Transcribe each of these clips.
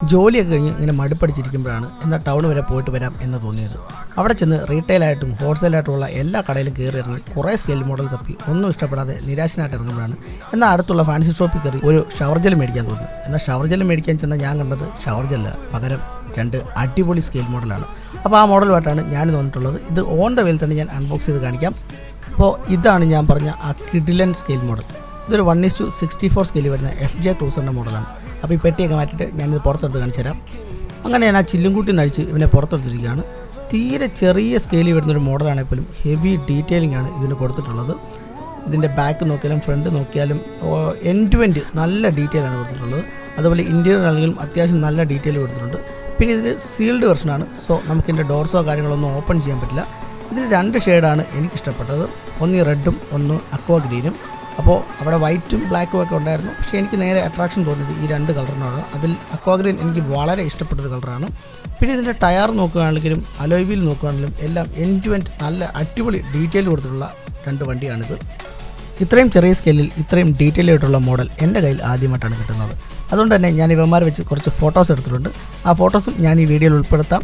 ജോലിയൊക്കെ കഴിഞ്ഞ് ഇങ്ങനെ മടുപ്പടിച്ചിരിക്കുമ്പോഴാണ് എന്നാൽ ടൗൺ വരെ പോയിട്ട് വരാം എന്ന് തോന്നിയത്. അവിടെ ചെന്ന് റീറ്റെയിലായിട്ടും ഹോൾസെയിലായിട്ടുമുള്ള എല്ലാ കടയിലും കയറി ഇറങ്ങി കുറേ സ്കെയിൽ മോഡൽ തപ്പി ഒന്നും ഇഷ്ടപ്പെടാതെ നിരാശനായിട്ട് ഇറങ്ങുമ്പോഴാണ് എന്നാൽ അടുത്തുള്ള ഫാൻസി ഷോപ്പിൽ കയറി ഒരു ഷവർ ജെൽ മേടിക്കാൻ തോന്നി. എന്നാൽ ഷവർ ജെൽ മേടിക്കാൻ ചെന്ന ഞാൻ കണ്ടത് ഷവർ ജെല്ല, പകരം രണ്ട് അടിപൊളി സ്കെയിൽ മോഡലാണ്. അപ്പോൾ ആ മോഡലുമായിട്ടാണ് ഞാനിത് വന്നിട്ടുള്ളത്. ഇത് ഓൺ ദ വേയിൽ തന്നെ ഞാൻ അൺബോക്സ് ചെയ്ത് കാണിക്കാം. അപ്പോൾ ഇതാണ് ഞാൻ പറഞ്ഞ ആ കിഡിലൻ സ്കെയിൽ മോഡൽ. ഇതൊരു 1:64 സ്കെയിൽ വരുന്ന FJ ക്രൂസറിൻ്റെ മോഡലാണ്. അപ്പോൾ ഈ പെട്ടിയൊക്കെ മാറ്റിയിട്ട് ഞാനിത് പുറത്തെടുത്ത് കാണിച്ചു തരാം. അങ്ങനെ ഞാൻ ആ ചില്ലും കൂട്ടി നഴിച്ച് ഇവനെ പുറത്തെടുത്തിരിക്കുകയാണ്. തീരെ ചെറിയ സ്കെയിലിൽ വരുന്നൊരു മോഡലാണെങ്കിൽ പോലും ഹെവി ഡീറ്റെയിലിംഗ് ആണ് ഇതിന് കൊടുത്തിട്ടുള്ളത്. ഇതിൻ്റെ ബാക്ക് നോക്കിയാലും ഫ്രണ്ട് നോക്കിയാലും എൻഡ് ടു എൻഡ് നല്ല ഡീറ്റെയിലാണ് കൊടുത്തിട്ടുള്ളത്. അതുപോലെ ഇൻറ്റീരിയർ ആണെങ്കിലും അത്യാവശ്യം നല്ല ഡീറ്റെയിൽ കൊടുത്തിട്ടുണ്ട്. പിന്നെ ഇതിൽ സീൽഡ് വെർഷനാണ്. സോ നമുക്കിതിൻ്റെ ഡോർസോ കാര്യങ്ങളൊന്നും ഓപ്പൺ ചെയ്യാൻ പറ്റില്ല. ഇതിൽ 2 ഷെയ്ഡാണ് എനിക്കിഷ്ടപ്പെട്ടത്. ഒന്ന് റെഡും ഒന്ന് അക്വാ ഗ്രീനും. അപ്പോൾ അവിടെ വൈറ്റും ബ്ലാക്കും ഒക്കെ ഉണ്ടായിരുന്നു. പക്ഷേ എനിക്ക് നേരെ അട്രാക്ഷൻ തോന്നിയത് ഈ 2 കളറിനോടാണ്. അതിൽ അക്വാ ഗ്രീൻ എനിക്ക് വളരെ ഇഷ്ടപ്പെട്ടൊരു കളറാണ്. പിന്നെ ഇതിൻ്റെ ടയർ നോക്കുകയാണെങ്കിലും അലോയ് വീൽ നോക്കുകയാണെങ്കിലും എല്ലാം എൻഡ് ടു എൻഡ് നല്ല അടിപൊളി ഡീറ്റെയിൽ കൊടുത്തിട്ടുള്ള 2 വണ്ടിയാണിത്. ഇത്രയും ചെറിയ സ്കെയിലിൽ ഇത്രയും ഡീറ്റെയിൽ ആയിട്ടുള്ള മോഡൽ എൻ്റെ കയ്യിൽ ആദ്യമായിട്ടാണ് കിട്ടുന്നത്. അതുകൊണ്ട് തന്നെ ഞാൻ ഇവന്മാരെ വെച്ച് കുറച്ച് ഫോട്ടോസ് എടുത്തിട്ടുണ്ട്. ആ ഫോട്ടോസും ഞാൻ ഈ വീഡിയോയിൽ ഉൾപ്പെടുത്താം.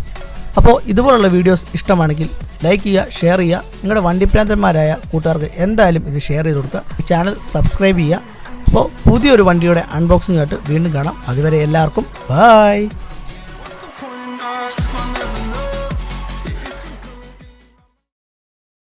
അപ്പോൾ ഇതുപോലുള്ള വീഡിയോസ് ഇഷ്ടമാണെങ്കിൽ ലൈക്ക് ചെയ്യുക, ഷെയർ ചെയ്യുക. നിങ്ങളുടെ വണ്ടിപ്രാന്തന്മാരായ കൂട്ടുകാർക്ക് എന്തായാലും ഇത് ഷെയർ ചെയ്ത് കൊടുക്കുക. ഈ ചാനൽ സബ്സ്ക്രൈബ് ചെയ്യുക. അപ്പോൾ പുതിയൊരു വണ്ടിയുടെ അൺബോക്സിംഗ് ആയിട്ട് വീണ്ടും കാണാം. അതുവരെ എല്ലാവർക്കും ബൈ.